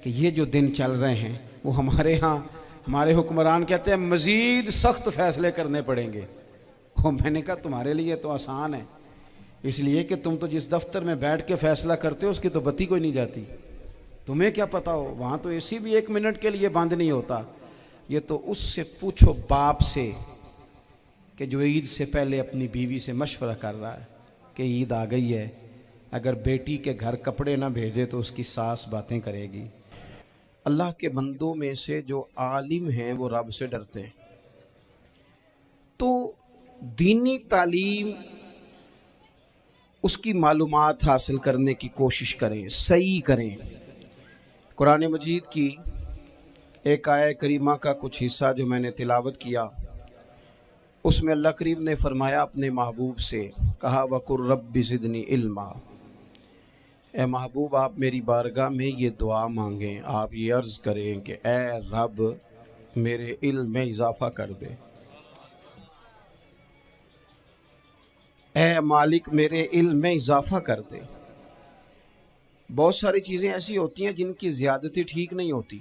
کہ یہ جو دن چل رہے ہیں وہ ہمارے ہاں ہمارے حکمران کہتے ہیں مزید سخت فیصلے کرنے پڑیں گے۔ میں نے کہا تمہارے لیے تو آسان ہے، اس لیے کہ تم تو جس دفتر میں بیٹھ کے فیصلہ کرتے ہو اس کی تو بتی کوئی نہیں جاتی، تمہیں کیا پتا ہو، وہاں تو اے سی بھی 1 منٹ کے لیے بند نہیں ہوتا۔ یہ تو اس سے پوچھو باپ سے کہ جو عید سے پہلے اپنی بیوی سے مشورہ کر رہا ہے کہ عید آ گئی ہے، اگر بیٹی کے گھر کپڑے نہ بھیجے تو اس کی ساس باتیں کرے گی۔ اللہ کے بندوں میں سے جو عالم ہیں وہ رب سے ڈرتے ہیں، تو دینی تعلیم اس کی معلومات حاصل کرنے کی کوشش کریں، صحیح کریں۔ قرآن مجید کی ایک آیہ کریمہ کا کچھ حصہ جو میں نے تلاوت کیا، اس میں اللہ کریم نے فرمایا اپنے محبوب سے، کہا وَقُلْ رَبِّ زِدْنِی عِلْمًا، اے محبوب آپ میری بارگاہ میں یہ دعا مانگیں، آپ یہ عرض کریں کہ اے رب میرے علم میں اضافہ کر دے، اے مالک میرے علم میں اضافہ کر دے۔ بہت ساری چیزیں ایسی ہوتی ہیں جن کی زیادتی ٹھیک نہیں ہوتی،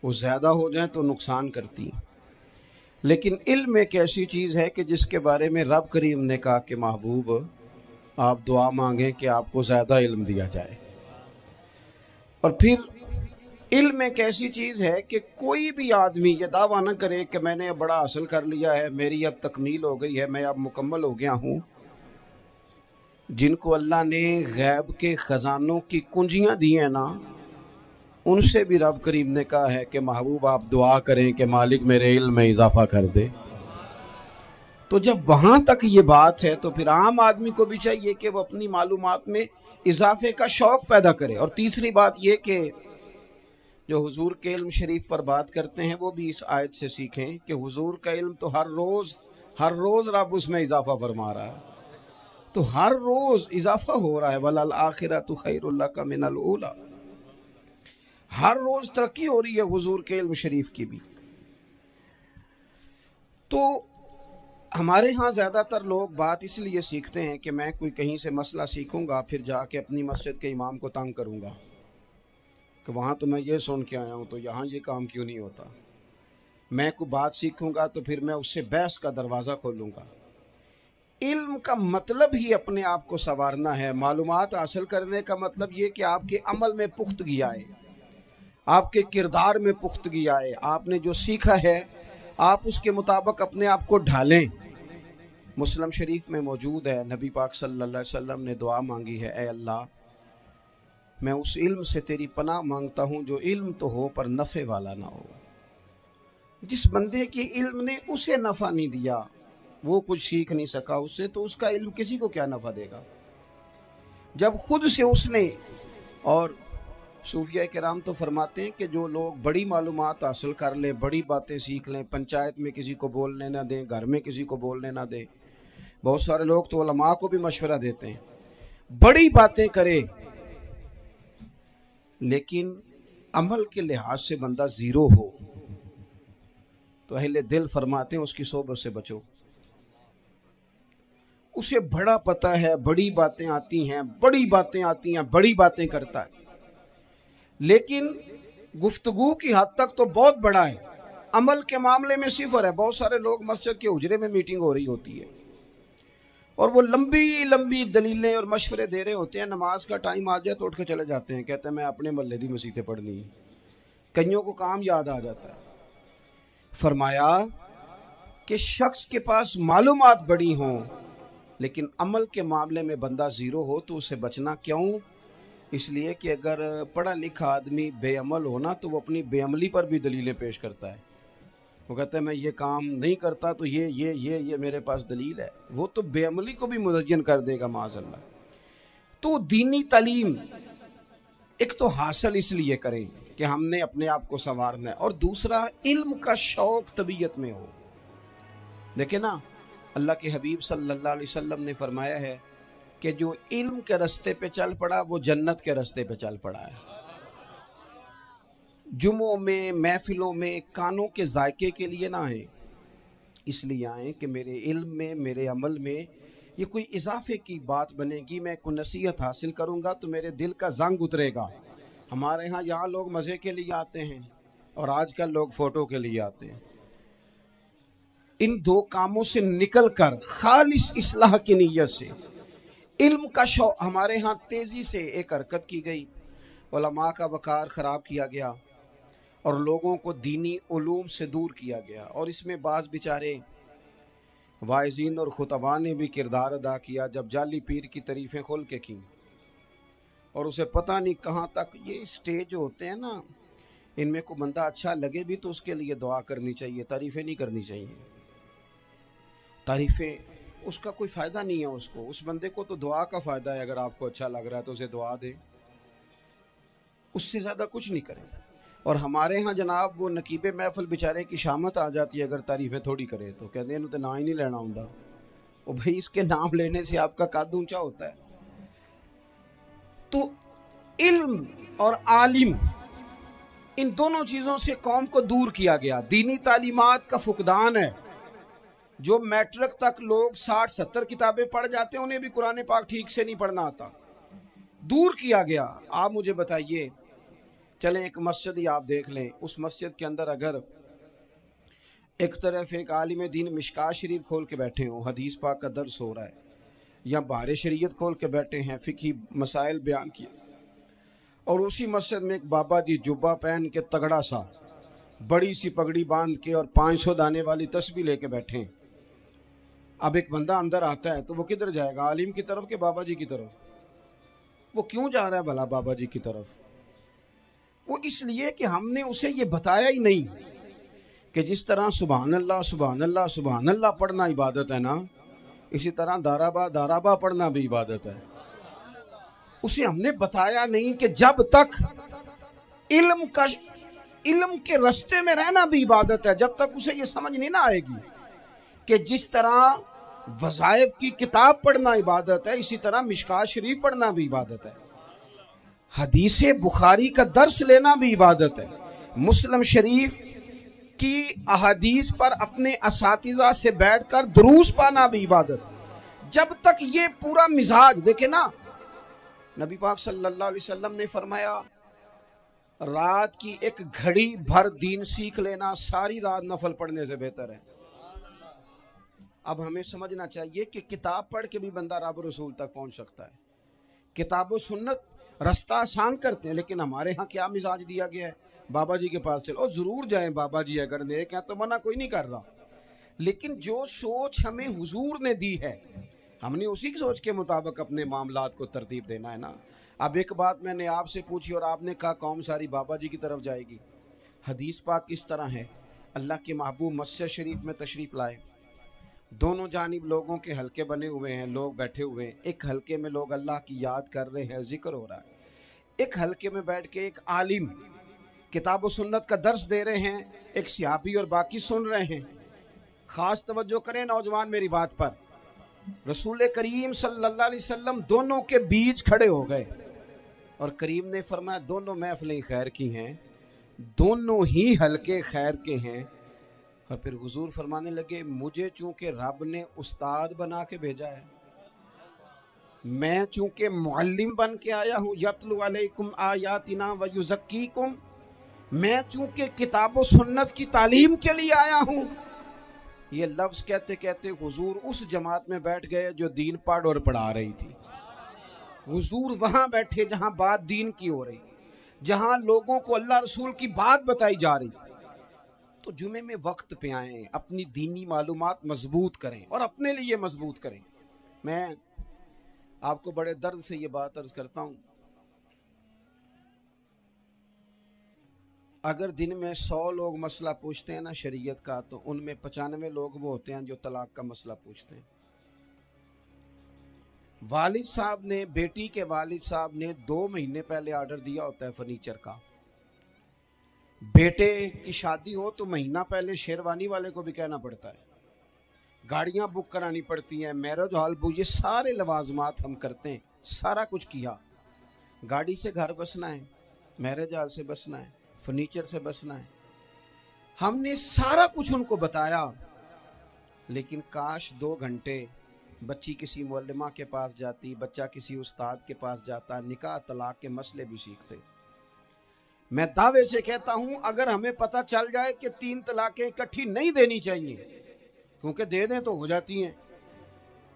وہ زیادہ ہو جائیں تو نقصان کرتی ہیں، لیکن علم ایک ایسی چیز ہے کہ جس کے بارے میں رب کریم نے کہا کہ محبوب آپ دعا مانگیں کہ آپ کو زیادہ علم دیا جائے۔ اور پھر علم ایک ایسی چیز ہے کہ کوئی بھی آدمی یہ دعویٰ نہ کرے کہ میں نے بڑا حاصل کر لیا ہے، میری اب تکمیل ہو گئی ہے، میں اب مکمل ہو گیا ہوں۔ جن کو اللہ نے غیب کے خزانوں کی کنجیاں دی ہیں نا، ان سے بھی رب کریم نے کہا ہے کہ محبوب آپ دعا کریں کہ مالک میرے علم میں اضافہ کر دے۔ تو جب وہاں تک یہ بات ہے تو پھر عام آدمی کو بھی چاہیے کہ وہ اپنی معلومات میں اضافے کا شوق پیدا کرے۔ اور تیسری بات یہ کہ جو حضور کے علم شریف پر بات کرتے ہیں وہ بھی اس آیت سے سیکھیں کہ حضور کا علم تو ہر روز رب اس میں اضافہ فرما رہا ہے، تو ہر روز اضافہ ہو رہا ہے۔ وَلَلْآخِرَةُ خَيْرٌ لَكَ مِنَ الْأُولَىٰ، ہر روز ترقی ہو رہی ہے حضور کے علم شریف کی بھی۔ تو ہمارے ہاں زیادہ تر لوگ بات اس لیے سیکھتے ہیں کہ میں کوئی کہیں سے مسئلہ سیکھوں گا پھر جا کے اپنی مسجد کے امام کو تنگ کروں گا کہ وہاں تو میں یہ سن کے آیا ہوں تو یہاں یہ کام کیوں نہیں ہوتا۔ میں کوئی بات سیکھوں گا تو پھر میں اس سے بحث کا دروازہ کھولوں گا۔ علم کا مطلب ہی اپنے آپ کو سنوارنا ہے، معلومات حاصل کرنے کا مطلب یہ کہ آپ کے عمل میں پختگی آئے، آپ کے کردار میں پختگی آئے، آپ نے جو سیکھا ہے آپ اس کے مطابق اپنے آپ کو ڈھالیں۔ مسلم شریف میں موجود ہے، نبی پاک صلی اللہ علیہ وسلم نے دعا مانگی ہے، اے اللہ میں اس علم سے تیری پناہ مانگتا ہوں جو علم تو ہو پر نفع والا نہ ہو۔ جس بندے کے علم نے اسے نفع نہیں دیا، وہ کچھ سیکھ نہیں سکا اس سے، تو اس کا علم کسی کو کیا نفع دے گا جب خود سے اس نے۔ اور صوفیہ کرام تو فرماتے ہیں کہ جو لوگ بڑی معلومات حاصل کر لیں، بڑی باتیں سیکھ لیں، پنچایت میں کسی کو بولنے نہ دیں، گھر میں کسی کو بولنے نہ دیں، بہت سارے لوگ تو علماء کو بھی مشورہ دیتے ہیں، بڑی باتیں کرے لیکن عمل کے لحاظ سے بندہ زیرو ہو تو اہل دل فرماتے ہیں اس کی صحبت سے بچو۔ اسے بڑا پتہ ہے، بڑی باتیں آتی ہیں، بڑی باتیں کرتا ہے، لیکن گفتگو کی حد تک تو بہت بڑا ہے، عمل کے معاملے میں صفر ہے۔ بہت سارے لوگ مسجد کے حجرے میں میٹنگ ہو رہی ہوتی ہے اور وہ لمبی لمبی دلیلیں اور مشورے دے رہے ہوتے ہیں، نماز کا ٹائم آ جائے تو اٹھ کے چلے جاتے ہیں، کہتے ہیں میں اپنے محلے دی مسیتیں پڑھنی ہے۔ کئیوں کو کام یاد آ جاتا ہے۔ فرمایا کہ شخص کے پاس معلومات بڑی ہوں لیکن عمل کے معاملے میں بندہ زیرو ہو تو اسے بچنا کیوں؟ اس لیے کہ اگر پڑھا لکھا آدمی بے عمل ہونا تو وہ اپنی بے عملی پر بھی دلیلیں پیش کرتا ہے، وہ کہتا ہے میں یہ کام نہیں کرتا تو یہ میرے پاس دلیل ہے، وہ تو بے عملی کو بھی مزین کر دے گا معاذ اللہ۔ تو دینی تعلیم ایک تو حاصل اس لیے کریں کہ ہم نے اپنے آپ کو سنوارنا ہے، اور دوسرا علم کا شوق طبیعت میں ہو۔ دیکھیں نا، اللہ کے حبیب صلی اللہ علیہ وسلم نے فرمایا ہے کہ جو علم کے رستے پہ چل پڑا وہ جنت کے رستے پہ چل پڑا ہے۔ جمعوں میں، محفلوں میں کانوں کے ذائقے کے لیے نہ آئیں، اس لیے آئیں کہ میرے علم میں، میرے عمل میں یہ کوئی اضافے کی بات بنے گی، میں کوئی نصیحت حاصل کروں گا تو میرے دل کا زنگ اترے گا، ہمارے ہاں یہاں لوگ مزے کے لیے آتے ہیں اور آج کل لوگ فوٹو کے لیے آتے ہیں. ان دو کاموں سے نکل کر خالص اصلاح کی نیت سے علم کا شوق ہمارے ہاں تیزی سے ایک حرکت کی گئی. علماء کا وقار خراب کیا گیا اور لوگوں کو دینی علوم سے دور کیا گیا. اور اس میں بعض بیچارے واعظین اور خطباء نے بھی کردار ادا کیا جب جعلی پیر کی تعریفیں کھول کے کی اور اسے پتہ نہیں کہاں تک. یہ اسٹیج ہوتے ہیں نا، ان میں کوئی بندہ اچھا لگے بھی تو اس کے لیے دعا کرنی چاہیے، تعریفیں نہیں کرنی چاہیے. تعریفیں اس کا کوئی فائدہ نہیں ہے. اس بندے کو تو دعا کا فائدہ ہے. اگر آپ کو اچھا لگ رہا ہے تو اسے دعا دیں، اس سے زیادہ کچھ نہیں کریں. اور ہمارے ہاں جناب وہ نقیب محفل بیچارے کی شامت آ جاتی ہے اگر تعریفیں تھوڑی کرے تو کہتے ہیں تو نام ہی نہیں لینا ہوں. اور بھائی اس کے نام لینے سے آپ کا قد اونچا ہوتا ہے. تو علم اور عالم ان دونوں چیزوں سے قوم کو دور کیا گیا. دینی تعلیمات کا فقدان ہے. جو میٹرک تک لوگ 60-70 کتابیں پڑھ جاتے ہیں انہیں بھی قرآن پاک ٹھیک سے نہیں پڑھنا آتا. دور کیا گیا. آپ مجھے بتائیے، چلیں ایک مسجد ہی آپ دیکھ لیں، اس مسجد کے اندر اگر ایک طرف ایک عالم دین مشکات شریف کھول کے بیٹھے ہوں، حدیث پاک کا درس ہو رہا ہے، یا بحر شریعت کھول کے بیٹھے ہیں، فقہی مسائل بیان کیے، اور اسی مسجد میں ایک بابا جی جبہ پہن کے تگڑا سا بڑی سی پگڑی باندھ کے اور 500 دانے والی تسبیح لے کے بیٹھے ہیں. اب ایک بندہ اندر آتا ہے تو وہ کدھر جائے گا؟ عالم کی طرف کہ بابا جی کی طرف؟ وہ کیوں جا رہا ہے بھلا بابا جی کی طرف؟ وہ اس لیے کہ ہم نے اسے یہ بتایا ہی نہیں کہ جس طرح سبحان اللہ سبحان اللہ سبحان اللہ پڑھنا عبادت ہے نا، اسی طرح دارابا پڑھنا بھی عبادت ہے. اسے ہم نے بتایا نہیں کہ جب تک علم کے رستے میں رہنا بھی عبادت ہے. جب تک اسے یہ سمجھ نہیں نہ آئے گی کہ جس طرح وظائف کی کتاب پڑھنا عبادت ہے، اسی طرح مشکات شریف پڑھنا بھی عبادت ہے، حدیث بخاری کا درس لینا بھی عبادت ہے، مسلم شریف کی احادیث پر اپنے اساتذہ سے بیٹھ کر دروس پانا بھی عبادت. جب تک یہ پورا مزاج دیکھیں نا، نبی پاک صلی اللہ علیہ وسلم نے فرمایا رات کی ایک گھڑی بھر دین سیکھ لینا ساری رات نفل پڑھنے سے بہتر ہے. اب ہمیں سمجھنا چاہیے کہ کتاب پڑھ کے بھی بندہ رب رسول تک پہنچ سکتا ہے. کتاب و سنت رستہ آسان کرتے ہیں، لیکن ہمارے ہاں کیا مزاج دیا گیا ہے؟ بابا جی کے پاس چلو، ضرور جائیں بابا جی اگر نیک ہیں تو منع کوئی نہیں کر رہا، لیکن جو سوچ ہمیں حضور نے دی ہے ہم نے اسی کی سوچ کے مطابق اپنے معاملات کو ترتیب دینا ہے نا. اب ایک بات میں نے آپ سے پوچھی اور آپ نے کہا قوم ساری بابا جی کی طرف جائے گی. حدیث پاک اس طرح ہے، اللہ کے محبوب مسجد شریف میں تشریف لائے، دونوں جانب لوگوں کے حلقے بنے ہوئے ہیں، لوگ بیٹھے ہوئے ہیں. ایک حلقے میں لوگ اللہ کی یاد کر رہے ہیں، ذکر ہو رہا ہے. ایک حلقے میں بیٹھ کے ایک عالم کتاب و سنت کا درس دے رہے ہیں، ایک صحابی اور باقی سن رہے ہیں. خاص توجہ کریں نوجوان میری بات پر. رسول کریم صلی اللہ علیہ وسلم دونوں کے بیچ کھڑے ہو گئے اور کریم نے فرمایا دونوں محفلیں خیر کی ہیں، دونوں ہی حلقے خیر کے ہیں. اور پھر حضور فرمانے لگے مجھے چونکہ رب نے استاد بنا کے بھیجا ہے، میں چونکہ معلم بن کے آیا ہوں، یتلو علیکم آیاتنا ویزکیکم، میں چونکہ کتاب و سنت کی تعلیم کے لیے آیا ہوں. یہ لفظ کہتے کہتے حضور اس جماعت میں بیٹھ گئے جو دین پڑھ اور پڑھا رہی تھی. حضور وہاں بیٹھے جہاں بات دین کی ہو رہی، جہاں لوگوں کو اللہ رسول کی بات بتائی جا رہی. تو جمعے میں وقت پہ آئیں، اپنی دینی معلومات مضبوط کریں اور اپنے لیے مضبوط کریں. میں آپ کو بڑے درد سے یہ بات عرض کرتا ہوں، اگر دن میں 100 لوگ مسئلہ پوچھتے ہیں نا شریعت کا، تو ان میں 95 لوگ وہ ہوتے ہیں جو طلاق کا مسئلہ پوچھتے ہیں. والد صاحب نے، بیٹی کے والد صاحب نے 2 مہینے پہلے آرڈر دیا ہوتا ہے فرنیچر کا. بیٹے کی شادی ہو تو مہینہ پہلے شیروانی والے کو بھی کہنا پڑتا ہے، گاڑیاں بک کرانی پڑتی ہیں، میرج ہال بک، یہ سارے لوازمات ہم کرتے ہیں. سارا کچھ کیا، گاڑی سے گھر بسنا ہے، میرج ہال سے بسنا ہے، فرنیچر سے بسنا ہے. ہم نے سارا کچھ ان کو بتایا، لیکن کاش 2 گھنٹے بچی کسی معلمہ کے پاس جاتی، بچہ کسی استاد کے پاس جاتا، نکاح طلاق کے مسئلے بھی سیکھتے. میں دعوے سے کہتا ہوں اگر ہمیں پتہ چل جائے کہ 3 طلاقیں اکٹھی نہیں دینی چاہیے، کیونکہ دے دیں تو ہو جاتی ہیں،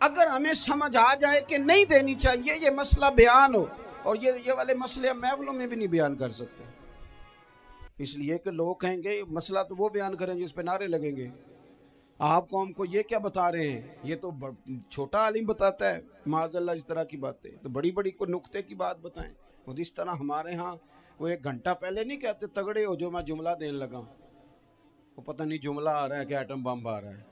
اگر ہمیں سمجھ آ جائے کہ نہیں دینی چاہیے، یہ مسئلہ بیان ہو، اور یہ والے مسئلے ہم محفلوں میں بھی نہیں بیان کر سکتے، اس لیے کہ لوگ کہیں گے مسئلہ تو وہ بیان کریں گے، اس پہ نعرے لگیں گے، آپ قوم کو یہ کیا بتا رہے ہیں، یہ تو چھوٹا عالم بتاتا ہے معاذ اللہ اس طرح کی باتیں، تو بڑی بڑی کوئی نقطے کی بات بتائیں۔ اور اس طرح ہمارے ہاں وہ 1 گھنٹہ پہلے نہیں کہتے تگڑے ہو جو میں جملہ دینے لگا، وہ پتہ نہیں جملہ آ رہا ہے کہ ایٹم بم آ رہا ہے،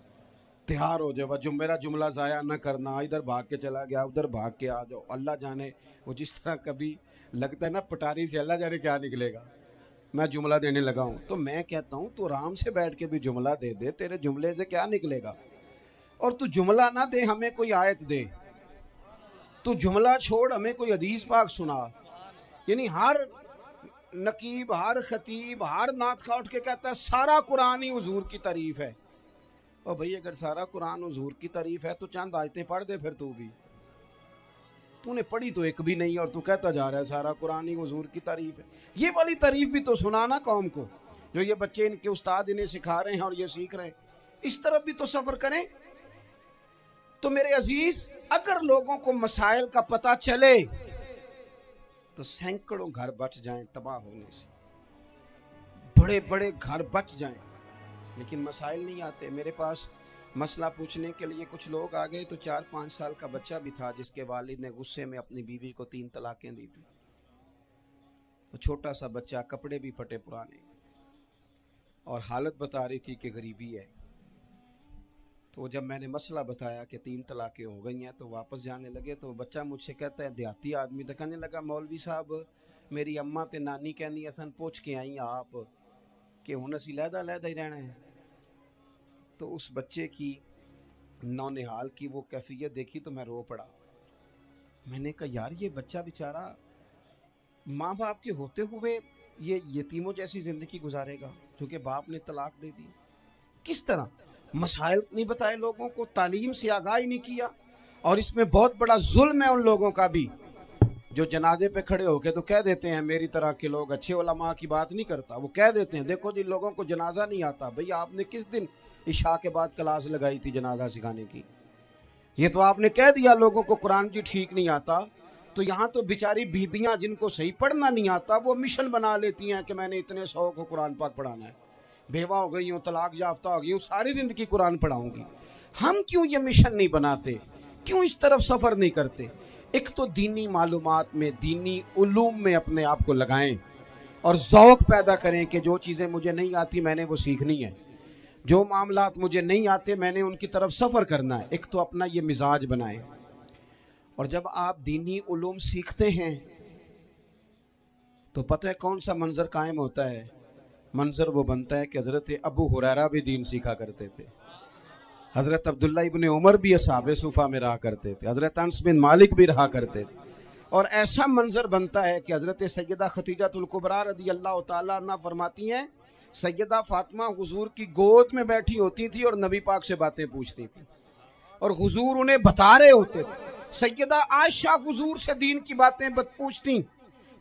تیار ہو جاؤ، میرا جملہ ضائع نہ کرنا، ادھر بھاگ کے چلا گیا ادھر بھاگ کے آ جاؤ، اللہ جانے وہ جس طرح کبھی لگتا ہے نا پٹاری سے، اللہ جانے کیا نکلے گا، میں جملہ دینے لگا ہوں۔ تو میں کہتا ہوں تو آرام سے بیٹھ کے بھی جملہ دے دے، تیرے جملے سے کیا نکلے گا، اور تو جملہ نہ دے ہمیں کوئی آیت دے، تو جملہ چھوڑ ہمیں کوئی حدیث پاک سنا، یعنی ہر نقیب، ہر خطیب، ہر نعت خواہ اٹھ کے کہتا ہے سارا قرآن ہی حضور کی تعریف ہے، اور بھئی اگر سارا قرآن حضور کی تعریف ہے تو چند آیتیں پڑھ دے، پھر تو نے پڑھی تو ایک بھی نہیں، اور تو کہتا جا رہا ہے سارا قرآن ہی حضور کی تعریف ہے، یہ والی تعریف بھی تو سنانا قوم کو، جو یہ بچے ان کے استاد انہیں سکھا رہے ہیں اور یہ سیکھ رہے ہیں، اس طرف بھی تو سفر کریں۔ تو میرے عزیز اگر لوگوں کو مسائل کا پتہ چلے تو سینکڑوں گھر بچ جائیں تباہ ہونے سے، بڑے بڑے گھر بچ جائیں، لیکن مسائل نہیں آتے۔ میرے پاس مسئلہ پوچھنے کے لیے کچھ لوگ آ گئے، تو 4-5 سال کا بچہ بھی تھا جس کے والد نے غصے میں اپنی بیوی کو 3 طلاقیں دی تھی، تو چھوٹا سا بچہ، کپڑے بھی پھٹے پرانے، اور حالت بتا رہی تھی کہ غریبی ہے۔ تو جب میں نے مسئلہ بتایا کہ 3 طلاقیں ہو گئی ہیں تو واپس جانے لگے، تو بچہ مجھ سے کہتا ہے، دیہاتی آدمی تو کہنے لگا مولوی صاحب میری اماں تے نانی کہنی اسن پوچھ کے آئی آپ کہ ہن اسی لہدا لہدا ہی رہنا ہے۔ تو اس بچے کی نونہال کی وہ کیفیت دیکھی تو میں رو پڑا، میں نے کہا یار یہ بچہ بیچارہ ماں باپ کے ہوتے ہوئے یہ یتیموں جیسی زندگی گزارے گا کیونکہ باپ نے طلاق دے دی، کس طرح مسائل نہیں بتائے لوگوں کو، تعلیم سے آگاہی نہیں کیا۔ اور اس میں بہت بڑا ظلم ہے ان لوگوں کا بھی جو جنازے پہ کھڑے ہو کے تو کہہ دیتے ہیں، میری طرح کے لوگ اچھے علماء کی بات نہیں کرتا، وہ کہہ دیتے ہیں دیکھو جن لوگوں کو جنازہ نہیں آتا، بھئی آپ نے کس دن عشاء کے بعد کلاس لگائی تھی جنازہ سکھانے کی، یہ تو آپ نے کہہ دیا لوگوں کو قرآن جی ٹھیک نہیں آتا، تو یہاں تو بیچاری بیبیاں جن کو صحیح پڑھنا نہیں آتا وہ مشن بنا لیتی ہیں کہ میں نے اتنے 100 کو قرآن پاک پڑھانا ہے، بیوہ ہو گئی ہوں، طلاق یافتہ ہو گئی ہوں، ساری زندگی قرآن پڑھاؤں گی۔ ہم کیوں یہ مشن نہیں بناتے، کیوں اس طرف سفر نہیں کرتے؟ ایک تو دینی معلومات میں، دینی علوم میں اپنے آپ کو لگائیں اور ذوق پیدا کریں کہ جو چیزیں مجھے نہیں آتی میں نے وہ سیکھنی ہے، جو معاملات مجھے نہیں آتے میں نے ان کی طرف سفر کرنا ہے۔ ایک تو اپنا یہ مزاج بنائیں، اور جب آپ دینی علوم سیکھتے ہیں تو پتہ ہے کون سا منظر قائم ہوتا ہے؟ منظر وہ بنتا ہے کہ حضرت ابو ہریرہ بھی دین سیکھا کرتے تھے، حضرت عبداللہ ابن عمر بھی اصحاب صفہ میں رہا کرتے تھے، حضرت انس بن مالک بھی رہا کرتے تھے، اور ایسا منظر بنتا ہے کہ حضرت سیدہ خدیجہ الکبریٰ رضی اللہ تعالیٰ عنہ فرماتی ہیں سیدہ فاطمہ حضور کی گود میں بیٹھی ہوتی تھی اور نبی پاک سے باتیں پوچھتی تھی اور حضور انہیں بتا رہے ہوتے تھے، سیدہ عائشہ حضور سے دین کی باتیں پوچھتی۔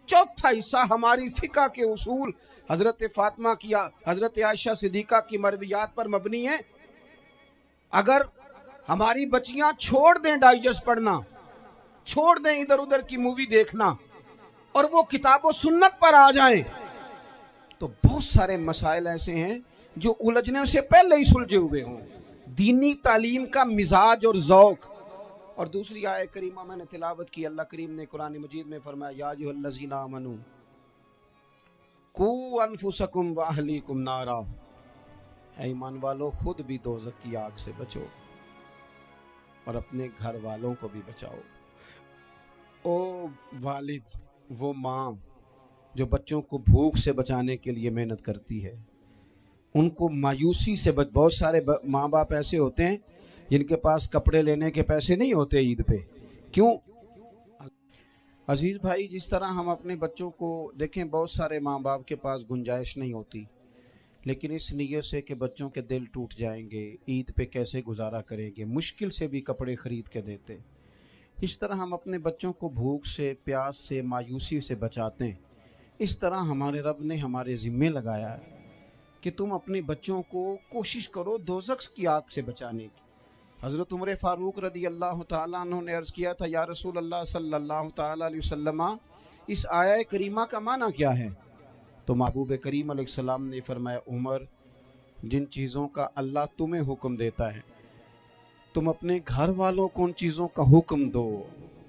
چوتھا حصہ ہماری فقہ کے اصول حضرت فاطمہ کی، حضرت عائشہ صدیقہ کی مرویات پر مبنی ہے۔ اگر ہماری بچیاں چھوڑ دیں ڈائجسٹ پڑھنا، چھوڑ دیں ادھر ادھر کی مووی دیکھنا، اور وہ کتاب و سنت پر آ جائیں تو بہت سارے مسائل ایسے ہیں جو الجھنے سے پہلے ہی سلجھے ہوئے ہوں۔ دینی تعلیم کا مزاج اور ذوق۔ اور دوسری آیت کریمہ میں نے تلاوت کی، اللہ کریم نے قرآن مجید میں فرمایا یا ایھا الذین آمنوا قوا انفسکم واہلیکم نارا، اے ایمان والو خود بھی دوزخ کی آگ سے بچو اور اپنے گھر والوں کو بھی بچاؤ۔ او والد، وہ ماں جو بچوں کو بھوک سے بچانے کے لیے محنت کرتی ہے، ان کو مایوسی سے بہت سارے ماں باپ ایسے ہوتے ہیں جن کے پاس کپڑے لینے کے پیسے نہیں ہوتے عید پہ، کیوں؟ عزیز بھائی جس طرح ہم اپنے بچوں کو دیکھیں، بہت سارے ماں باپ کے پاس گنجائش نہیں ہوتی، لیکن اس نیت سے کہ بچوں کے دل ٹوٹ جائیں گے، عید پہ کیسے گزارا کریں گے، مشکل سے بھی کپڑے خرید کے دیتے، اس طرح ہم اپنے بچوں کو بھوک سے، پیاس سے، مایوسی سے بچاتے ہیں۔ اس طرح ہمارے رب نے ہمارے ذمے لگایا ہے کہ تم اپنے بچوں کو کوشش کرو دوزخ کی آگ سے بچانے کی۔ حضرت عمر فاروق رضی اللہ تعالیٰ عنہ نے عرض کیا تھا، یا رسول اللہ صلی اللہ تعالیٰ علیہ وسلم، اس آیہ کریمہ کا معنی کیا ہے؟ تو محبوب کریم علیہ السلام نے فرمایا، عمر، جن چیزوں کا اللہ تمہیں حکم دیتا ہے تم اپنے گھر والوں کو ان چیزوں کا حکم دو،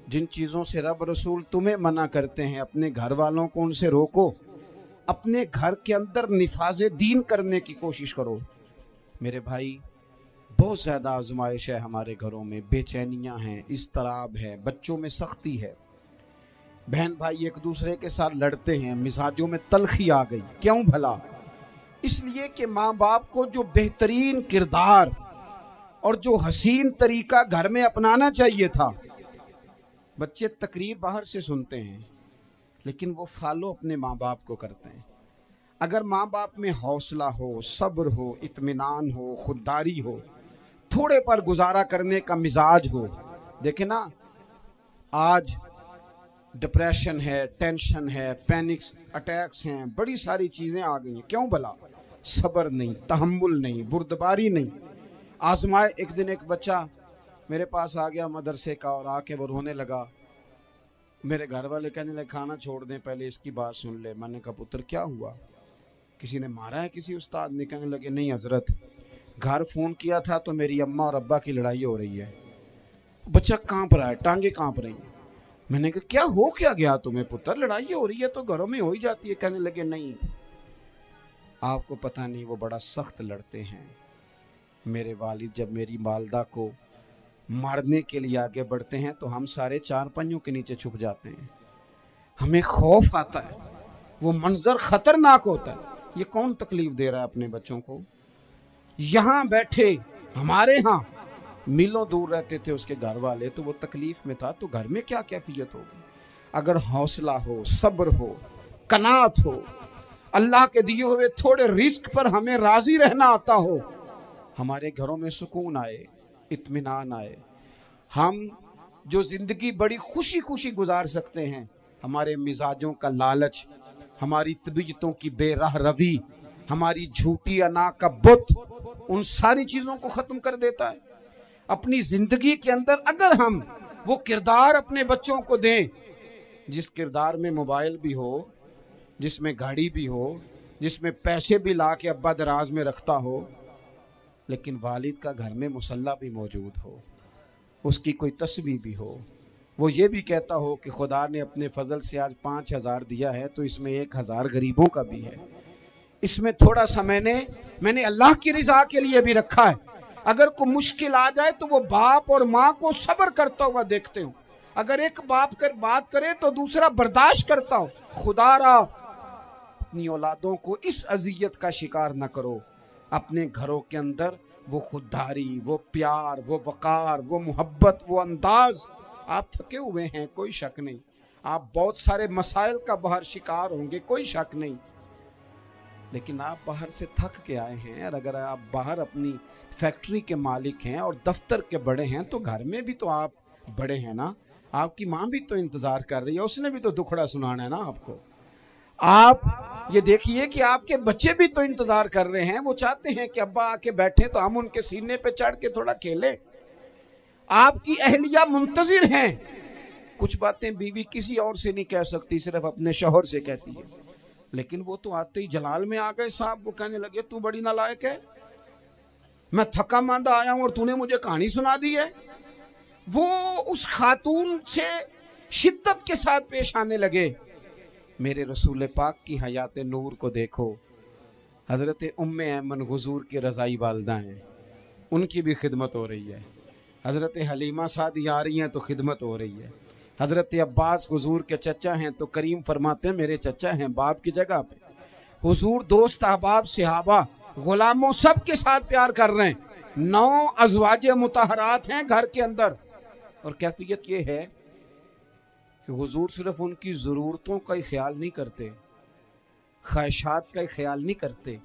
جن چیزوں سے رب رسول تمہیں منع کرتے ہیں اپنے گھر والوں کو ان سے روکو، اپنے گھر کے اندر نفاذ دین کرنے کی کوشش کرو۔ میرے بھائی، بہت زیادہ آزمائش ہے ہمارے گھروں میں، بے چینیاں ہیں، اضطراب ہے، بچوں میں سختی ہے، بہن بھائی ایک دوسرے کے ساتھ لڑتے ہیں، مزاجوں میں تلخی آ گئی۔ کیوں بھلا؟ اس لیے کہ ماں باپ کو جو بہترین کردار اور جو حسین طریقہ گھر میں اپنانا چاہیے تھا، بچے تقریر باہر سے سنتے ہیں لیکن وہ فالو اپنے ماں باپ کو کرتے ہیں۔ اگر ماں باپ میں حوصلہ ہو، صبر ہو، اطمینان ہو، خودداری ہو، تھوڑے پر گزارا کرنے کا مزاج ہو، دیکھیں نا، آج ڈپریشن ہے، ٹینشن ہے، پینکس اٹیکس ہیں، بڑی ساری چیزیں آ گئی ہیں۔ کیوں بھلا؟ صبر نہیں، تحمل نہیں، بردباری نہیں۔ آزمائے، ایک دن ایک بچہ میرے پاس آ گیا مدرسے کا، اور آ کے وہ رونے لگا۔ میرے گھر والے کہنے لگے، کھانا چھوڑ دیں، پہلے اس کی بات سن لے۔ میں نے کہا، پتر کیا ہوا؟ کسی نے مارا ہے کسی استاد نے؟ کہنے لگے، نہیں حضرت، گھر فون کیا تھا تو میری اماں اور ابا کی لڑائی ہو رہی ہے۔ بچہ کانپ رہا ہے، ٹانگیں کانپ رہی ہیں۔ میں نے کہا، کیا ہو کیا گیا تمہیں پتر؟ لڑائی ہو رہی ہے تو گھروں میں ہو ہی جاتی ہے۔ کہنے لگے، نہیں، آپ کو پتہ نہیں، وہ بڑا سخت لڑتے ہیں۔ میرے والد جب میری والدہ کو مارنے کے لیے آگے بڑھتے ہیں تو ہم سارے چار پنجوں کے نیچے چھپ جاتے ہیں، ہمیں خوف آتا ہے، وہ منظر خطرناک ہوتا ہے۔ یہ کون تکلیف دے رہا ہے اپنے بچوں کو؟ یہاں بیٹھے، ہمارے ہاں میلوں دور رہتے تھے اس کے گھر والے، تو وہ تکلیف میں تھا، تو گھر میں کیا کیفیت ہوگی؟ اگر حوصلہ ہو، صبر ہو، قناعت ہو، اللہ کے دیے ہوئے تھوڑے رزق پر ہمیں راضی رہنا آتا ہو، ہمارے گھروں میں سکون آئے، اطمینان آئے، ہم جو زندگی بڑی خوشی خوشی گزار سکتے ہیں۔ ہمارے مزاجوں کا لالچ، ہماری طبیعتوں کی بے راہ روی، ہماری جھوٹی انا کا بت، ان ساری چیزوں کو ختم کر دیتا ہے۔ اپنی زندگی کے اندر اگر ہم وہ کردار اپنے بچوں کو دیں، جس کردار میں موبائل بھی ہو، جس میں گاڑی بھی ہو، جس میں پیسے بھی لا کے ابا دراز میں رکھتا ہو، لیکن والد کا گھر میں مصلی بھی موجود ہو، اس کی کوئی تسبیح بھی ہو، وہ یہ بھی کہتا ہو کہ خدا نے اپنے فضل سے آج 5,000 دیا ہے تو اس میں 1,000 غریبوں کا بھی ہے، اس میں تھوڑا سا میں نے اللہ کی رضا کے لیے بھی رکھا ہے۔ اگر کوئی مشکل آ جائے تو وہ باپ اور ماں کو صبر کرتا ہوا دیکھتے ہوں، اگر ایک باپ کر بات کرے تو دوسرا برداشت کرتا ہو۔ خدا را اپنی اولادوں کو اس اذیت کا شکار نہ کرو۔ اپنے گھروں کے اندر وہ خودداری، وہ پیار، وہ وقار، وہ محبت، وہ انداز۔ آپ تھکے ہوئے ہیں، کوئی شک نہیں، آپ بہت سارے مسائل کا باہر شکار ہوں گے، کوئی شک نہیں، لیکن آپ باہر سے تھک کے آئے ہیں، اور اگر آپ باہر اپنی فیکٹری کے مالک ہیں اور دفتر کے بڑے ہیں تو گھر میں بھی تو آپ بڑے ہیں نا۔ آپ کی ماں بھی تو انتظار کر رہی ہے، اس نے بھی تو دکھڑا سنانا ہے نا آپ کو۔ آپ یہ دیکھیے کہ آپ کے بچے بھی تو انتظار کر رہے ہیں، وہ چاہتے ہیں کہ ابا آ کے بیٹھیں تو ہم ان کے سینے پہ چڑھ کے تھوڑا کھیلیں۔ آپ کی اہلیہ منتظر ہیں۔ کچھ باتیں بیوی کسی اور سے نہیں کہہ سکتی، صرف اپنے شوہر سے کہتی ہے، لیکن وہ تو آتے ہی جلال میں آ گئے صاحب، وہ کہنے لگے، تو بڑی نالائق ہے، میں تھکا ماندہ آیا ہوں اور تو نے مجھے کہانی سنا دی ہے۔ وہ اس خاتون سے شدت کے ساتھ پیش آنے لگے۔ میرے رسول پاک کی حیات نور کو دیکھو، حضرت ام ایمن حضور کی رضائی والدہ ہیں، ان کی بھی خدمت ہو رہی ہے۔ حضرت حلیمہ سعدی آ رہی ہیں تو خدمت ہو رہی ہے۔ حضرت عباس حضور کے چچا ہیں تو کریم فرماتے ہیں میرے چچا ہیں باپ کی جگہ پہ۔ حضور دوست احباب صحابہ غلاموں سب کے ساتھ پیار کر رہے ہیں۔ 9 ازواج مطہرات ہیں گھر کے اندر، اور کیفیت یہ ہے کہ حضور صرف ان کی ضرورتوں کا ہی خیال نہیں کرتے، خواہشات کا ہی خیال نہیں کرتے،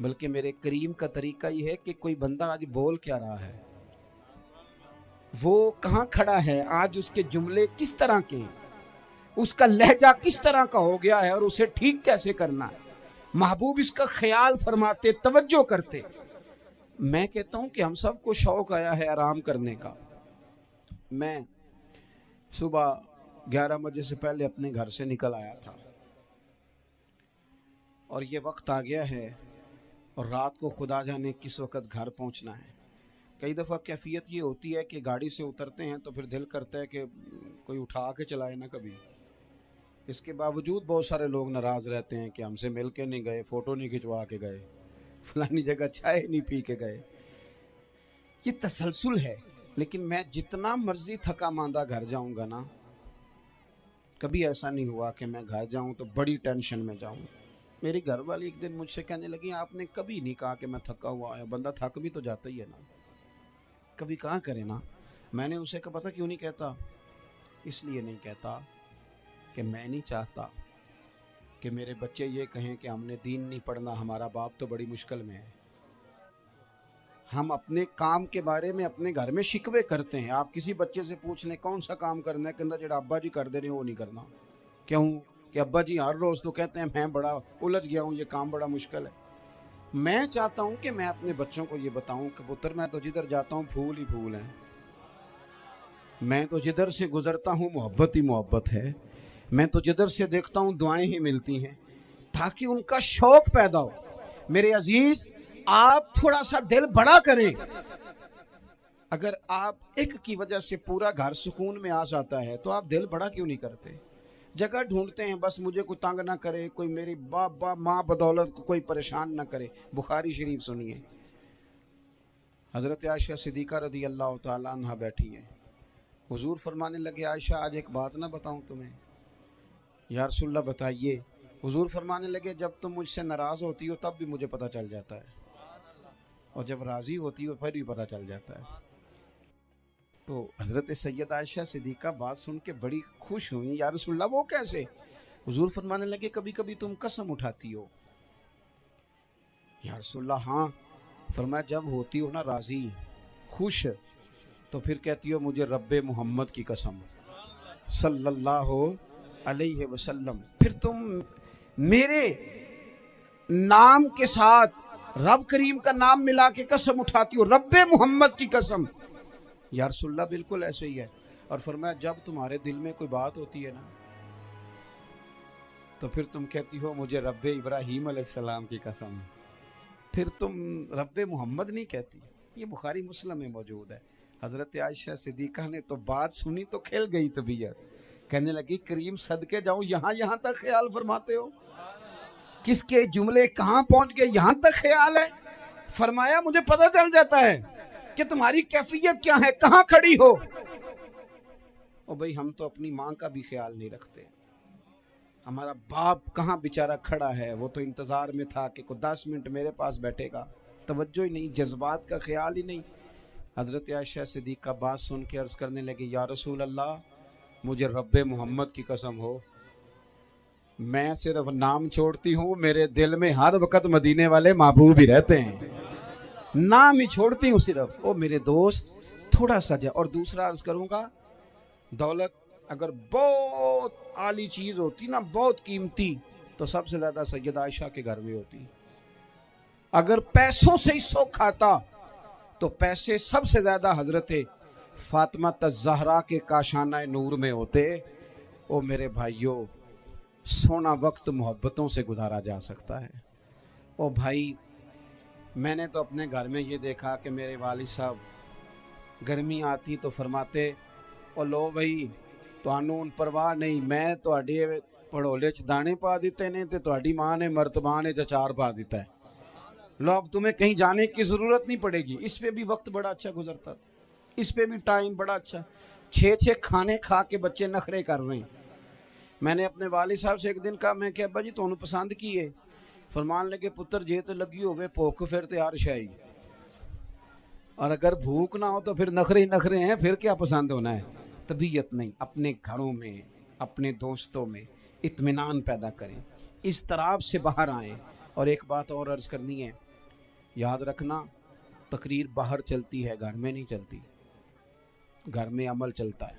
بلکہ میرے کریم کا طریقہ یہ ہے کہ کوئی بندہ آج بول کیا رہا ہے، وہ کہاں کھڑا ہے، آج اس کے جملے کس طرح کے ہیں، اس کا لہجہ کس طرح کا ہو گیا ہے اور اسے ٹھیک کیسے کرنا ہے. محبوب اس کا خیال فرماتے, توجہ کرتے. میں کہتا ہوں کہ ہم سب کو شوق آیا ہے آرام کرنے کا. میں صبح 11 بجے سے پہلے اپنے گھر سے نکل آیا تھا اور یہ وقت آ گیا ہے اور رات کو خدا جانے کس وقت گھر پہنچنا ہے. کئی دفعہ کیفیت یہ ہوتی ہے کہ گاڑی سے اترتے ہیں تو پھر دل کرتا ہے کہ کوئی اٹھا کے چلائے نا کبھی. اس کے باوجود بہت سارے لوگ ناراض رہتے ہیں کہ ہم سے مل کے نہیں گئے, فوٹو نہیں کھنچوا کے گئے, فلانی جگہ چائے نہیں پی کے گئے. یہ تسلسل ہے. لیکن میں جتنا مرضی تھکا ماندہ گھر جاؤں گا نا, کبھی ایسا نہیں ہوا کہ میں گھر جاؤں تو بڑی ٹینشن میں جاؤں. میری گھر والی ایک دن مجھ سے کہنے لگی, آپ نے کبھی نہیں کہا کہ میں تھکا ہوا ہے. بندہ تھک بھی تو جاتا ہی ہے نا, کبھی کہاں کرے نا. میں نے اسے کہا پتہ کیوں نہیں کہتا, اس لیے نہیں کہتا کہ میں نہیں چاہتا کہ میرے بچے یہ کہیں کہ ہم نے دین نہیں پڑھنا, ہمارا باپ تو بڑی مشکل میں ہے. ہم اپنے کام کے بارے میں اپنے گھر میں شکوے کرتے ہیں. آپ کسی بچے سے پوچھ لیں کون سا کام کرنا ہے, کہنا جڑا ابا جی کر دے رہے ہیں وہ نہیں کرنا. کیوں کہ ابا جی ہر روز تو کہتے ہیں میں بڑا الجھ گیا ہوں, یہ کام بڑا مشکل ہے. میں چاہتا ہوں کہ میں اپنے بچوں کو یہ بتاؤں کہ پتر میں تو جدھر جاتا ہوں پھول ہی پھول ہیں, میں تو جدھر سے گزرتا ہوں محبت ہی محبت ہے, میں تو جدھر سے دیکھتا ہوں دعائیں ہی ملتی ہیں, تاکہ ان کا شوق پیدا ہو. میرے عزیز, آپ تھوڑا سا دل بڑا کریں. اگر آپ ایک کی وجہ سے پورا گھر سکون میں آ جاتا ہے تو آپ دل بڑا کیوں نہیں کرتے؟ جگہ ڈھونڈتے ہیں بس مجھے کوئی تنگ نہ کرے, کوئی میری باپ ماں بدولت کو کوئی پریشان نہ کرے. بخاری شریف سنیے, حضرت عائشہ صدیقہ رضی اللہ تعالیٰ عنہ بیٹھی ہیں. حضور فرمانے لگے, عائشہ آج ایک بات نہ بتاؤں تمہیں؟ یا رسول اللہ بتائیے. حضور فرمانے لگے, جب تم مجھ سے ناراض ہوتی ہو تب بھی مجھے پتہ چل جاتا ہے, اور جب راضی ہوتی ہو پھر بھی پتہ چل جاتا ہے. تو حضرت سید عائشہ صدیقہ بات سن کے بڑی خوش ہوئی. یا رسول اللہ وہ کیسے؟ حضور فرمانے لگے, کبھی کبھی تم قسم اٹھاتی ہو. یا رسول اللہ ہاں. فرمایا جب ہوتی ہو نا راضی, خوش, تو پھر کہتی ہو مجھے رب محمد کی قسم صلی اللہ علیہ وسلم. پھر تم میرے نام کے ساتھ رب کریم کا نام ملا کے قسم اٹھاتی ہو, رب محمد کی قسم. یا رسول اللہ بالکل ایسے ہی ہے. اور فرمایا جب تمہارے دل میں کوئی بات ہوتی ہے نا تو پھر تم کہتی ہو مجھے رب ابراہیم علیہ السلام کی قسم, پھر تم رب محمد نہیں کہتی. یہ بخاری مسلم میں موجود ہے. حضرت عائشہ صدیقہ نے تو بات سنی تو کھل گئی طبیعت, کہنے لگی کریم صدقے جاؤں, یہاں تک خیال فرماتے ہو, کس کے جملے کہاں پہنچ گئے, یہاں تک خیال ہے. فرمایا مجھے پتہ چل جاتا ہے کہ تمہاری کیفیت کیا ہے, کہاں کھڑی ہو. او بھئی ہم تو اپنی ماں کا بھی خیال نہیں رکھتے. ہمارا باپ کہاں بیچارہ کھڑا ہے, وہ تو انتظار میں تھا کہ کوئی 10 منٹ میرے پاس بیٹھے گا. توجہ ہی نہیں, جذبات کا خیال ہی نہیں. حضرت عائشہ صدیقہ بات سن کے عرض کرنے لگے, یا رسول اللہ مجھے رب محمد کی قسم ہو, میں صرف نام چھوڑتی ہوں, میرے دل میں ہر وقت مدینے والے محبوب ہی رہتے ہیں, نام ہی چھوڑتی ہوں صرف. او میرے دوست تھوڑا سا جا. اور دوسرا عرض کروں گا, دولت اگر بہت عالی چیز ہوتی نا, بہت قیمتی, تو سب سے زیادہ سیدہ عائشہ کے گھر میں ہوتی. اگر پیسوں سے ہی سو کھاتا تو پیسے سب سے زیادہ حضرت فاطمہ الزہرا کے کاشانہ نور میں ہوتے. او میرے بھائیوں, سونا وقت محبتوں سے گزارا جا سکتا ہے. او بھائی, میں نے تو اپنے گھر میں یہ دیکھا کہ میرے والد صاحب گرمی آتی تو فرماتے, او لو بھائی تانوں پرواہ نہیں, میں تواڈے پڑھولے چ دانے پا دیتے نے تے تواڈی ماں نے مرتبان چ اچار پا دیتا ہے, لو اب تمہیں کہیں جانے کی ضرورت نہیں پڑے گی. اس پہ بھی وقت بڑا اچھا گزرتا تھا, اس پہ بھی ٹائم بڑا اچھا. 6 کھانے کھا کے بچے نخرے کر رہے ہیں. میں نے اپنے والد صاحب سے ایک دن کہا, میں کہ ابا جی تانوں پسند کی ہے؟ فرمان لگے, پتر جے تے لگی ہوئے بھوک پھر تے ہر شے, اور اگر بھوک نہ ہو تو پھر نخرے ہی نخرے ہیں, پھر کیا پسند ہونا ہے. طبیعت نہیں. اپنے گھروں میں اپنے دوستوں میں اطمینان پیدا کریں, اضطراب سے باہر آئیں. اور ایک بات اور عرض کرنی ہے, یاد رکھنا تقریر باہر چلتی ہے, گھر میں نہیں چلتی. گھر میں عمل چلتا ہے.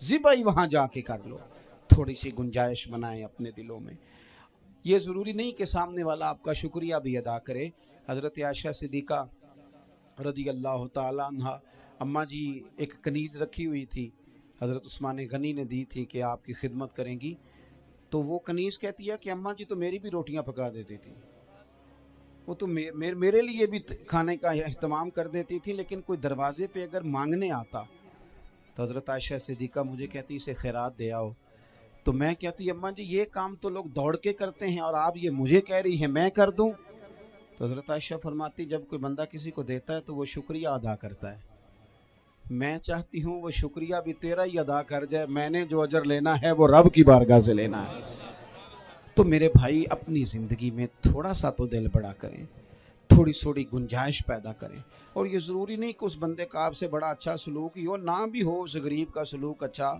ذبح ہی وہاں جا کے کر لو. تھوڑی سی گنجائش بنائیں اپنے دلوں میں. یہ ضروری نہیں کہ سامنے والا آپ کا شکریہ بھی ادا کرے. حضرت عائشہ صدیقہ رضی اللہ تعالیٰ عنہ، اماں جی ایک کنیز رکھی ہوئی تھی، حضرت عثمان غنی نے دی تھی کہ آپ کی خدمت کریں گی. تو وہ کنیز کہتی ہے کہ اماں جی تو میری بھی روٹیاں پکا دیتی تھی، وہ تو میرے لیے بھی کھانے کا اہتمام کر دیتی تھی، لیکن کوئی دروازے پہ اگر مانگنے آتا تو حضرت عائشہ صدیقہ مجھے کہتی اسے خیرات دے آؤ. تو میں کہتی اماں جی یہ کام تو لوگ دوڑ کے کرتے ہیں اور آپ یہ مجھے کہہ رہی ہیں میں کر دوں. تو حضرت عائشہ فرماتی جب کوئی بندہ کسی کو دیتا ہے تو وہ شکریہ ادا کرتا ہے. میں چاہتی ہوں وہ شکریہ بھی تیرا ہی ادا کر جائے، میں نے جو اجر لینا ہے وہ رب کی بارگاہ سے لینا ہے. تو میرے بھائی اپنی زندگی میں تھوڑا سا تو دل بڑا کریں، تھوڑی تھوڑی گنجائش پیدا کریں. اور یہ ضروری نہیں کہ اس بندے کا آپ سے بڑا اچھا سلوک ہی ہو، نہ بھی ہو اس غریب کا سلوک اچھا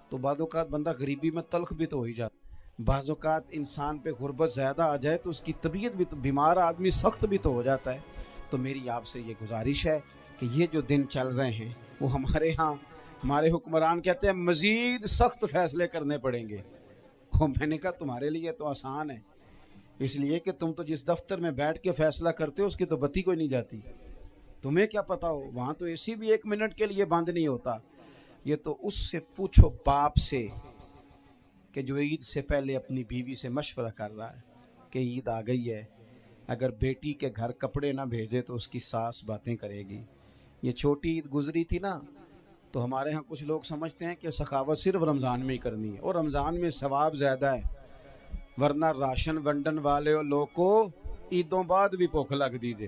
تو بعض اوقات بندہ غریبی میں تلخ بھی تو ہو ہی جاتا. بعض اوقات انسان پہ غربت زیادہ آ جائے تو اس کی طبیعت بھی تو، بیمار آدمی سخت بھی تو ہو جاتا ہے. تو میری آپ سے یہ گزارش ہے کہ یہ جو دن چل رہے ہیں وہ ہمارے ہاں ہمارے حکمران کہتے ہیں مزید سخت فیصلے کرنے پڑیں گے. میں نے کہا تمہارے لیے تو آسان ہے، اس لیے کہ تم تو جس دفتر میں بیٹھ کے فیصلہ کرتے ہو اس کی تو بتی کوئی نہیں جاتی. تمہیں کیا پتا ہو وہاں تو اے سی بھی 1 منٹ کے لیے بند نہیں ہوتا. یہ تو اس سے پوچھو باپ سے کہ جو عید سے پہلے اپنی بیوی سے مشورہ کر رہا ہے کہ عید آ گئی ہے، اگر بیٹی کے گھر کپڑے نہ بھیجے تو اس کی ساس باتیں کرے گی. یہ چھوٹی عید گزری تھی نا، تو ہمارے ہاں کچھ لوگ سمجھتے ہیں کہ سخاوت صرف رمضان میں ہی کرنی ہے، اور رمضان میں ثواب زیادہ ہے، ورنہ راشن ونڈن والے لوگ کو عیدوں بعد بھی بھوک لگ دیجئے.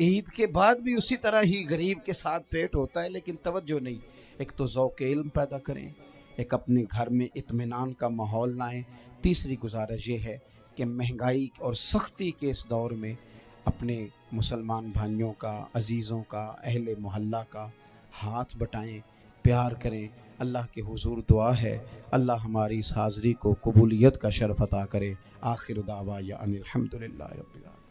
عید کے بعد بھی اسی طرح ہی غریب کے ساتھ پیٹ ہوتا ہے، لیکن توجہ نہیں. ایک تو ذوق علم پیدا کریں، ایک اپنے گھر میں اطمینان کا ماحول لائیں. تیسری گزارش یہ ہے کہ مہنگائی اور سختی کے اس دور میں اپنے مسلمان بھائیوں کا، عزیزوں کا، اہل محلہ کا ہاتھ بٹائیں، پیار کریں. اللہ کے حضور دعا ہے اللہ ہماری اس حاضری کو قبولیت کا شرف عطا کرے. آخر دعوانا ان الحمدللہ رب العالمین.